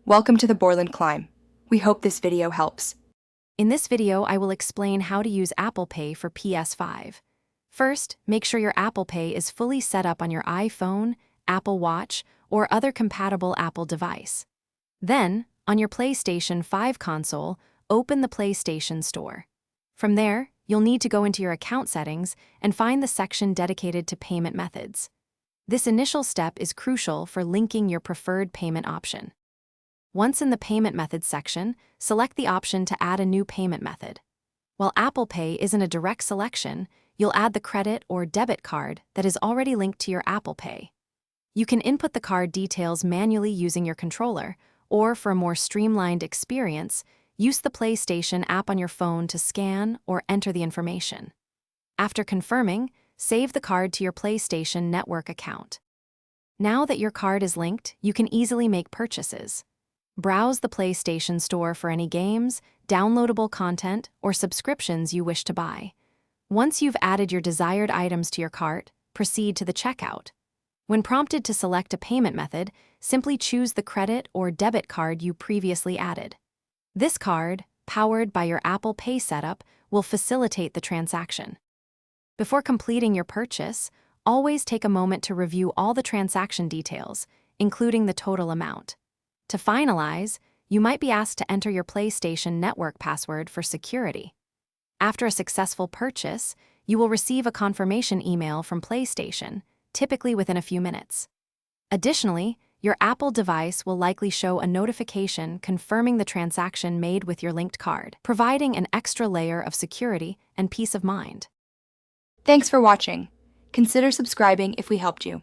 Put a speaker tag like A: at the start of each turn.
A: Welcome to the Borland Climb. We hope this video helps.
B: In this video, I will explain how to use Apple Pay for PS5. First, make sure your Apple Pay is fully set up on your iPhone, Apple Watch, or other compatible Apple device. Then, on your PlayStation 5 console, open the PlayStation Store. From there, you'll need to go into your account settings and find the section dedicated to payment methods. This initial step is crucial for linking your preferred payment option. Once in the Payment Methods section, select the option to add a new payment method. While Apple Pay isn't a direct selection, you'll add the credit or debit card that is already linked to your Apple Pay. You can input the card details manually using your controller, or for a more streamlined experience, use the PlayStation app on your phone to scan or enter the information. After confirming, save the card to your PlayStation Network account. Now that your card is linked, you can easily make purchases. Browse the PlayStation Store for any games, downloadable content, or subscriptions you wish to buy. Once you've added your desired items to your cart, proceed to the checkout. When prompted to select a payment method, simply choose the credit or debit card you previously added. This card, powered by your Apple Pay setup, will facilitate the transaction. Before completing your purchase, always take a moment to review all the transaction details, including the total amount. To finalize, you might be asked to enter your PlayStation Network password for security. After a successful purchase, you will receive a confirmation email from PlayStation, typically within a few minutes. Additionally, your Apple device will likely show a notification confirming the transaction made with your linked card, providing an extra layer of security and peace of mind.
A: Thanks for watching. Consider subscribing if we helped you.